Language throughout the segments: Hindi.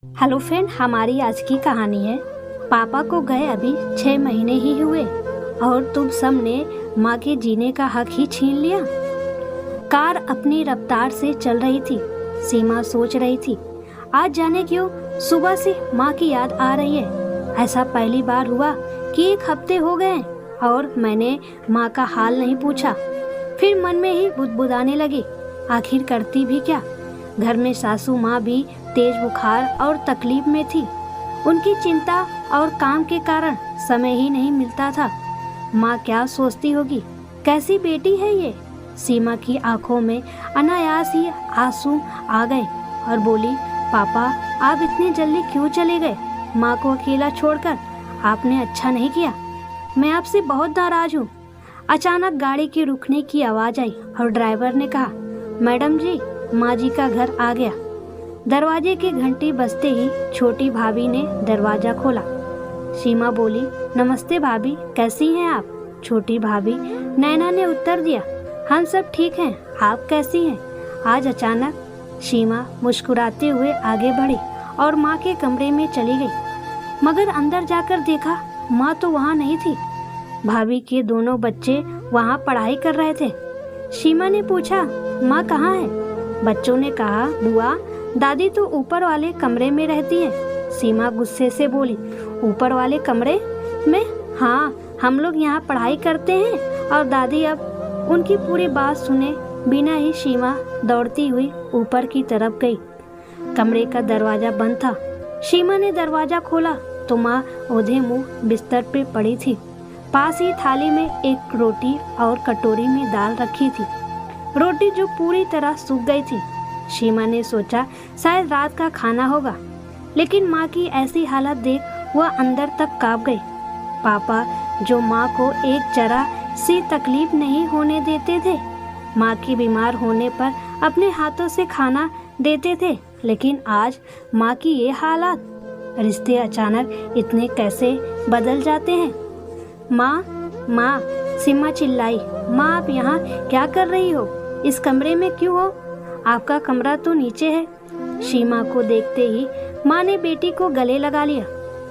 हेलो फ्रेंड, हमारी आज की कहानी है। पापा को गए अभी 6 महीने ही हुए और तुम सब ने माँ के जीने का हक ही छीन लिया। कार अपनी रफ्तार से चल रही थी। सीमा सोच रही थी, आज जाने क्यों सुबह से माँ की याद आ रही है। ऐसा पहली बार हुआ कि 1 हफ्ते हो गए और मैंने माँ का हाल नहीं पूछा। फिर मन में ही बुदबुदाने लगी, आखिर करती भी क्या। घर में सासू माँ भी तेज बुखार और तकलीफ में थी। उनकी चिंता और काम के कारण समय ही नहीं मिलता था। माँ क्या सोचती होगी, कैसी बेटी है ये। सीमा की आंखों में अनायास ही आंसू आ गए और बोली, पापा आप इतनी जल्दी क्यों चले गए। माँ को अकेला छोड़कर आपने अच्छा नहीं किया। मैं आपसे बहुत नाराज हूँ। अचानक गाड़ी के रुकने की आवाज आई और ड्राइवर ने कहा, मैडम जी, माँ जी का घर आ गया। दरवाजे की घंटी बजते ही छोटी भाभी ने दरवाजा खोला। सीमा बोली, नमस्ते भाभी, कैसी हैं आप। छोटी भाभी नैना ने उत्तर दिया, हम सब ठीक हैं, आप कैसी हैं। आज अचानक सीमा मुस्कुराते हुए आगे बढ़ी और माँ के कमरे में चली गई। मगर अंदर जाकर देखा, माँ तो वहाँ नहीं थी। भाभी के दोनों बच्चे वहाँ पढ़ाई कर रहे थे। सीमा ने पूछा, माँ कहाँ है। बच्चों ने कहा, बुआ दादी तो ऊपर वाले कमरे में रहती है। सीमा गुस्से से बोली, ऊपर वाले कमरे में। हाँ, हम लोग यहाँ पढ़ाई करते हैं और दादी। अब उनकी पूरी बात सुने बिना ही सीमा दौड़ती हुई ऊपर की तरफ गई। कमरे का दरवाजा बंद था। सीमा ने दरवाजा खोला तो माँ औंधे मुंह बिस्तर पे पड़ी थी। पास ही थाली में एक रोटी और कटोरी में दाल रखी थी, रोटी जो पूरी तरह सूख गई थी। सीमा ने सोचा शायद रात का खाना होगा, लेकिन माँ की ऐसी हालत देख वह अंदर तक कांप गई। पापा जो माँ को एक जरा सी तकलीफ नहीं होने देते थे, माँ की बीमार होने पर अपने हाथों से खाना देते थे, लेकिन आज माँ की ये हालत। रिश्ते अचानक इतने कैसे बदल जाते हैं। माँ माँ, सीमा चिल्लाई, माँ आप यहाँ क्या कर रही हो। इस कमरे में क्यों हो, आपका कमरा तो नीचे है। सीमा को देखते ही माँ ने बेटी को गले लगा लिया।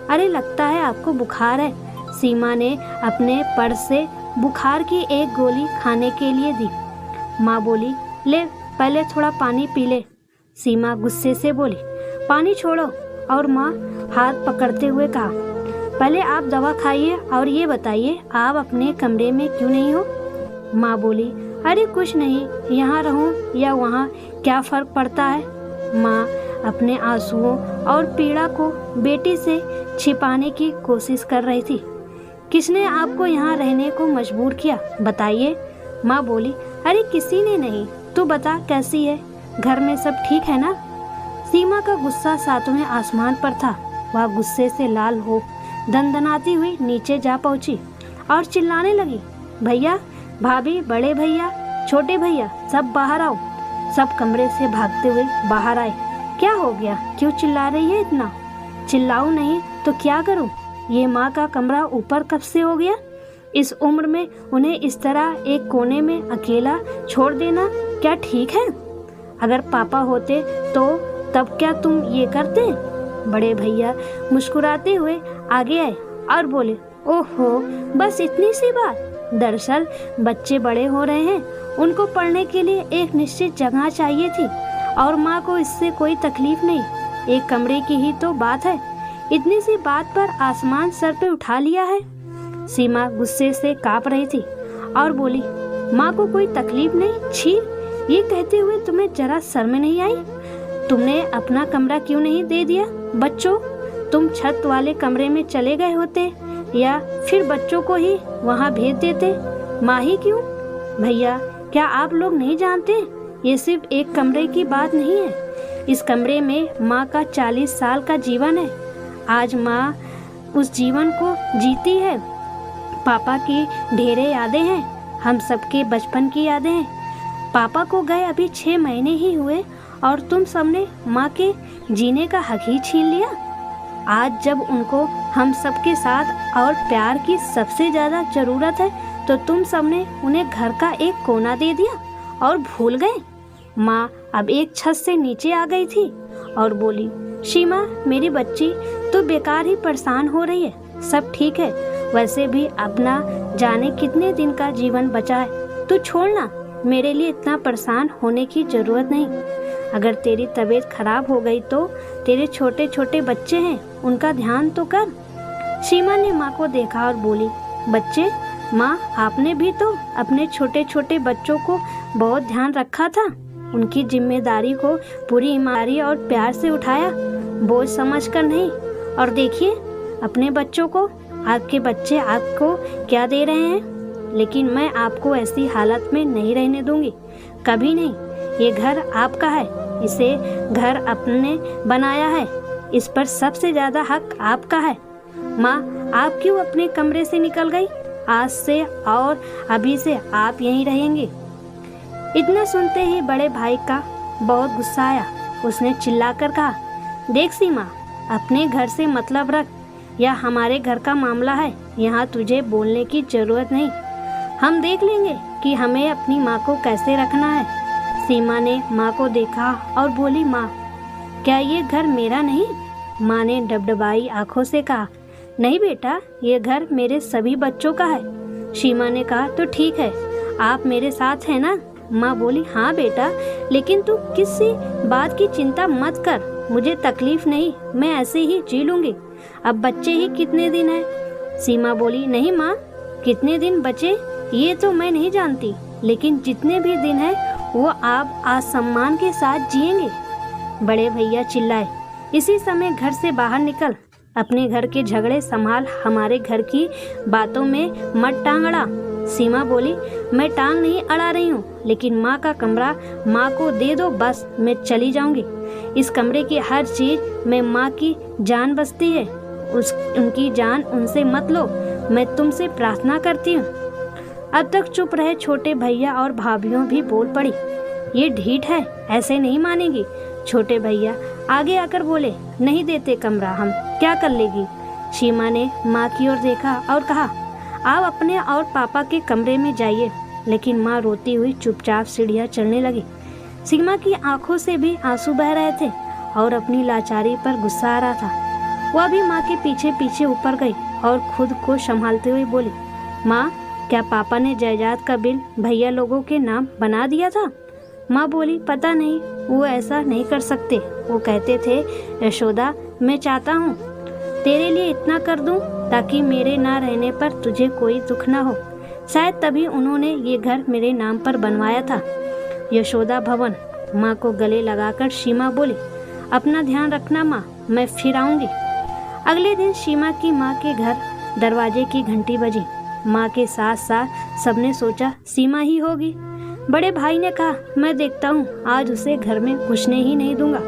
अरे लगता है आपको बुखार है। सीमा ने अपने पर्स से बुखार की एक गोली खाने के लिए दी। माँ बोली, ले पहले थोड़ा पानी पी ले। सीमा गुस्से से बोली, पानी छोड़ो। और माँ हाथ पकड़ते हुए कहा, पहले आप दवा खाइए और ये बताइए आप अपने कमरे में क्यों नहीं हो। माँ बोली, अरे कुछ नहीं, यहाँ रहूं या वहाँ क्या फर्क पड़ता है। माँ अपने आंसुओं और पीड़ा को बेटी से छिपाने की कोशिश कर रही थी। किसने आपको यहाँ रहने को मजबूर किया, बताइए। माँ बोली, अरे किसी ने नहीं, तू बता कैसी है, घर में सब ठीक है ना। सीमा का गुस्सा 7वें आसमान पर था। वह गुस्से से लाल हो दंदनाती हुई नीचे जा पहुंची और चिल्लाने लगी, भैया भाभी, बड़े भैया, छोटे भैया, सब बाहर आओ। सब कमरे से भागते हुए बाहर आए। क्या हो गया, क्यों चिल्ला रही है इतना। चिल्लाऊं नहीं तो क्या करूं। ये माँ का कमरा ऊपर कब से हो गया। इस उम्र में उन्हें इस तरह एक कोने में अकेला छोड़ देना क्या ठीक है। अगर पापा होते तो तब क्या तुम ये करते। बड़े भैया मुस्कुराते हुए आगे आए और बोले, ओहो बस इतनी सी बात। दरअसल बच्चे बड़े हो रहे हैं, उनको पढ़ने के लिए एक निश्चित जगह चाहिए थी और माँ को इससे कोई तकलीफ नहीं। एक कमरे की ही तो बात है, इतनी सी बात पर आसमान सर पे उठा लिया है। सीमा गुस्से से कांप रही थी और बोली, माँ को कोई तकलीफ नहीं, छी। ये कहते हुए तुम्हें जरा शर्म नहीं आई। तुमने अपना कमरा क्यों नहीं दे दिया बच्चों। तुम छत वाले कमरे में चले गए होते या फिर बच्चों को ही वहाँ भेज देते। माँ ही क्यों। भैया क्या आप लोग नहीं जानते, ये सिर्फ एक कमरे की बात नहीं है। इस कमरे में माँ का 40 साल का जीवन है। आज माँ उस जीवन को जीती है। पापा की ढेरे यादें हैं, हम सबके बचपन की यादें हैं। पापा को गए अभी 6 महीने ही हुए और तुम सबने माँ के जीने का हक ही छीन लिया। आज जब उनको हम सबके साथ और प्यार की सबसे ज़्यादा ज़रूरत है तो तुम सबने उन्हें घर का एक कोना दे दिया और भूल गए। माँ अब एक छत से नीचे आ गई थी और बोली, सीमा मेरी बच्ची, तू बेकार ही परेशान हो रही है। सब ठीक है, वैसे भी अपना जाने कितने दिन का जीवन बचा है। तू छोड़ ना, मेरे लिए इतना परेशान होने की जरूरत नहीं। अगर तेरी तबीयत खराब हो गई तो तेरे छोटे छोटे बच्चे हैं, उनका ध्यान तो कर। सीमा ने माँ को देखा और बोली, बच्चे, माँ आपने भी तो अपने छोटे छोटे बच्चों को बहुत ध्यान रखा था। उनकी जिम्मेदारी को पूरी ईमानदारी और प्यार से उठाया, बोझ समझकर नहीं। और देखिए अपने बच्चों को, आपके बच्चे आपको क्या दे रहे हैं। लेकिन मैं आपको ऐसी हालत में नहीं रहने दूंगी, कभी नहीं। ये घर आपका है, इसे घर अपने बनाया है, इस पर सबसे ज्यादा हक आपका है। माँ, आप क्यों अपने कमरे से निकल गई? आज से और अभी से आप यहीं रहेंगे। इतना सुनते ही बड़े भाई का बहुत गुस्सा आया। उसने चिल्लाकर कहा, देख सीमा, अपने घर से मतलब रख, यह हमारे घर का मामला है, यहाँ तुझे बोलने की जरूरत नहीं। हम देख लेंगे कि हमें अपनी माँ को कैसे रखना है। सीमा ने माँ को देखा और बोली, माँ क्या ये घर मेरा नहीं? माँ ने डबडबाई आंखों से कहा, नहीं बेटा, ये घर मेरे सभी बच्चों का है। सीमा ने कहा, तो ठीक है, आप मेरे साथ हैं ना? माँ बोली, हाँ बेटा, लेकिन तू किसी बात की चिंता मत कर, मुझे तकलीफ नहीं, मैं ऐसे ही जी लूंगी। अब बच्चे ही कितने दिन हैं? सीमा बोली, नहीं माँ, कितने दिन बचे ये तो मैं नहीं जानती, लेकिन जितने भी दिन हैं वो आप आज सम्मान के साथ जिएंगे। बड़े भैया चिल्लाए, इसी समय घर से बाहर निकल, अपने घर के झगड़े संभाल, हमारे घर की बातों में मत टांग अड़ा। सीमा बोली, मैं टांग नहीं अड़ा रही हूँ, लेकिन माँ का कमरा माँ को दे दो, बस मैं चली जाऊंगी। इस कमरे की हर चीज में माँ की जान बसती है, उनकी जान उनसे मत लो, मैं तुमसे प्रार्थना करती हूँ। अब तक चुप रहे छोटे भैया और भाभियों भी बोल पड़ी, ये ढीठ है, ऐसे नहीं मानेगी। छोटे भैया आगे आकर बोले, नहीं देते कमरा, हम क्या कर लेगी। सीमा ने माँ की ओर देखा और कहा, आप अपने और पापा के कमरे में जाइए। लेकिन माँ रोती हुई चुपचाप सीढ़ियाँ चलने लगी। सीमा की आंखों से भी आंसू बह रहे थे और अपनी लाचारी पर गुस्सा आ रहा था। वह भी माँ के पीछे पीछे ऊपर गई और खुद को संभालते हुए बोली, माँ क्या पापा ने जायदाद का बिल भैया लोगों के नाम बना दिया था? माँ बोली, पता नहीं, वो ऐसा नहीं कर सकते। वो कहते थे, यशोदा मैं चाहता हूँ तेरे लिए इतना कर दूँ ताकि मेरे ना रहने पर तुझे कोई दुख ना हो। शायद तभी उन्होंने ये घर मेरे नाम पर बनवाया था, यशोदा भवन। माँ को गले लगाकर सीमा बोली, अपना ध्यान रखना माँ, मैं फिर आऊंगी। अगले दिन सीमा की माँ के घर दरवाजे की घंटी बजी। माँ के साथ साथ सबने सोचा सीमा ही होगी। बड़े भाई ने कहा, मैं देखता हूँ, आज उसे घर में घुसने ही नहीं दूंगा।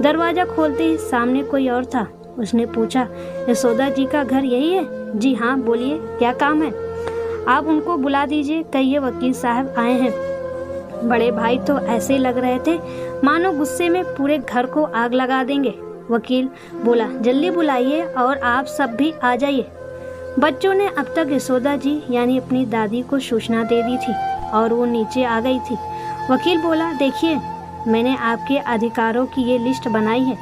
दरवाजा खोलते ही सामने कोई और था। उसने पूछा, यशोदा जी का घर यही है? जी हाँ, बोलिए क्या काम है? आप उनको बुला दीजिए, कहिए वकील साहब आए हैं। बड़े भाई तो ऐसे लग रहे थे मानो गुस्से में पूरे घर को आग लगा देंगे। वकील बोला, जल्दी बुलाइए और आप सब भी आ जाइए। बच्चों ने अब तक यशोदा जी यानी अपनी दादी को सूचना दे दी थी और वो नीचे आ गई थी। वकील बोला, देखिए मैंने आपके अधिकारों की ये लिस्ट बनाई है।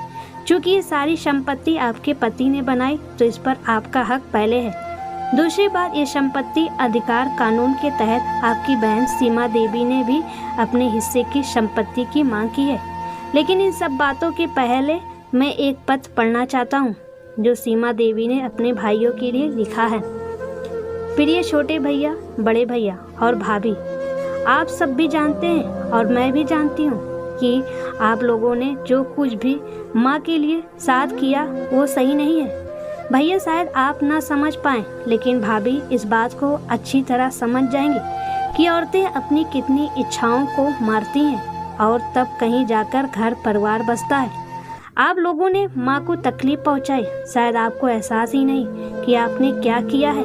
चूँकि ये सारी संपत्ति आपके पति ने बनाई तो इस पर आपका हक पहले है। दूसरी बात, ये संपत्ति अधिकार कानून के तहत आपकी बहन सीमा देवी ने भी अपने हिस्से की संपत्ति की मांग की है। लेकिन इन सब बातों के पहले मैं एक पत्र पढ़ना चाहता हूँ जो सीमा देवी ने अपने भाइयों के लिए लिखा है। प्रिय छोटे भैया, बड़े भैया और भाभी, आप सब भी जानते हैं और मैं भी जानती हूँ कि आप लोगों ने जो कुछ भी माँ के लिए साथ किया वो सही नहीं है। भैया शायद आप ना समझ पाएं, लेकिन भाभी इस बात को अच्छी तरह समझ जाएंगी कि औरतें अपनी कितनी इच्छाओं को मारती हैं और तब कहीं जाकर घर परिवार बसता है। आप लोगों ने माँ को तकलीफ पहुँचाई, शायद आपको एहसास ही नहीं कि आपने क्या किया है।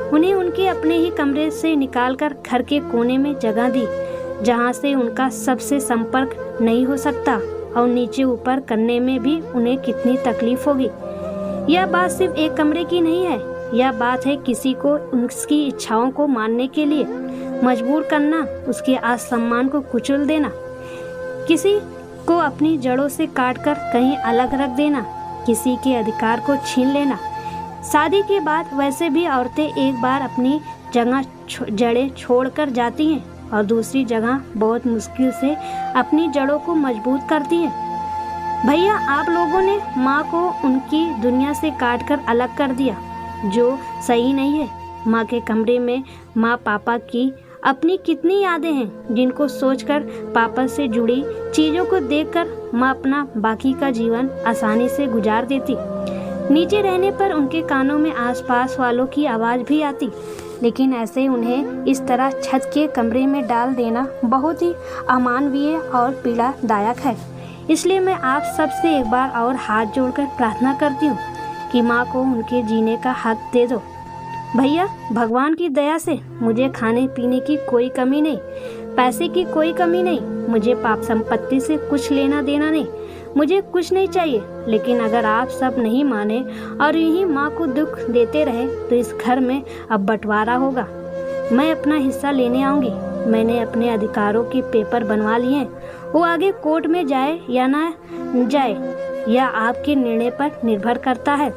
उन्हें उनके अपने ही कमरे से निकालकर घर के कोने में जगह दी जहाँ से उनका सबसे संपर्क नहीं हो सकता, और नीचे ऊपर करने में भी उन्हें कितनी तकलीफ होगी। यह बात सिर्फ एक कमरे की नहीं है, यह बात है किसी को उसकी इच्छाओं को मानने के लिए मजबूर करना, उसके आत्मसम्मान को कुचल देना, किसी को अपनी जड़ों से काटकर कहीं अलग रख देना, किसी के अधिकार को छीन लेना। शादी के बाद वैसे भी औरतें एक बार अपनी जड़ें छोड़कर जाती हैं और दूसरी जगह बहुत मुश्किल से अपनी जड़ों को मजबूत करती हैं। भैया, आप लोगों ने माँ को उनकी दुनिया से काटकर अलग कर दिया, जो सही नहीं है। माँ के कमरे में माँ पापा की अपनी कितनी यादें हैं, जिनको सोचकर, पापा से जुड़ी चीज़ों को देखकर माँ अपना बाकी का जीवन आसानी से गुजार देती। नीचे रहने पर उनके कानों में आसपास वालों की आवाज़ भी आती, लेकिन ऐसे उन्हें इस तरह छत के कमरे में डाल देना बहुत ही अमानवीय और पीड़ादायक है। इसलिए मैं आप सबसे एक बार और हाथ जोड़कर प्रार्थना करती हूँ कि माँ को उनके जीने का हक दे दो। भैया, भगवान की दया से मुझे खाने पीने की कोई कमी नहीं, पैसे की कोई कमी नहीं, मुझे पाप संपत्ति से कुछ लेना देना नहीं, मुझे कुछ नहीं चाहिए। लेकिन अगर आप सब नहीं माने और यही माँ को दुख देते रहे तो इस घर में अब बंटवारा होगा। मैं अपना हिस्सा लेने आऊँगी। मैंने अपने अधिकारों के पेपर बनवा लिए हैं। वो आगे कोर्ट में जाए या ना जाए, यह आपके निर्णय पर निर्भर करता है।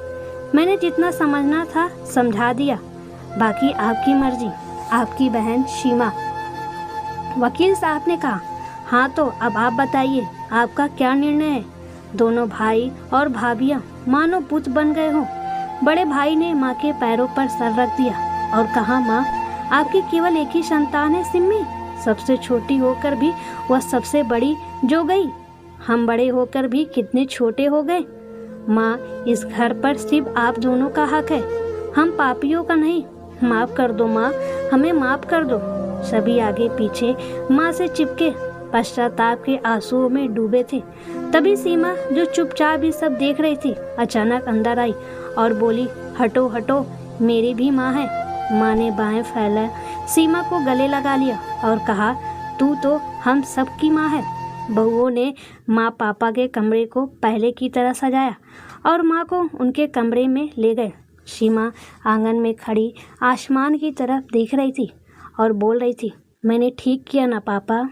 मैंने जितना समझना था समझा दिया, बाकी आपकी मर्जी। आपकी बहन सीमा। वकील साहब ने कहा, हाँ तो अब आप बताइए, आपका क्या निर्णय है? दोनों भाई और भाभियाँ मानो पुत बन गए हों। बड़े भाई ने माँ के पैरों पर सर रख दिया और कहा, माँ, आपकी केवल एक ही संतान है सिम्मी। सबसे छोटी होकर भी वह सबसे बड़ी जो गई। हम बड़े होकर भी कितने छोटे हो गए। माँ, इस घर पर सिर्फ आप दोनों का हक है, हम पापियों का नहीं। माफ़ कर दो माँ, हमें माफ़ कर दो। सभी आगे पीछे माँ से चिपके पश्चाताप के आंसुओं में डूबे थे। तभी सीमा, जो चुपचाप ही सब देख रही थी, अचानक अंदर आई और बोली, हटो हटो, मेरी भी माँ है। माँ ने बाहें फैला सीमा को गले लगा लिया और कहा, तू तो हम सब की माँ है। बहुओं ने माँ पापा के कमरे को पहले की तरह सजाया और माँ को उनके कमरे में ले गए। सीमा आंगन में खड़ी आसमान की तरफ देख रही थी और बोल रही थी, मैंने ठीक किया ना पापा।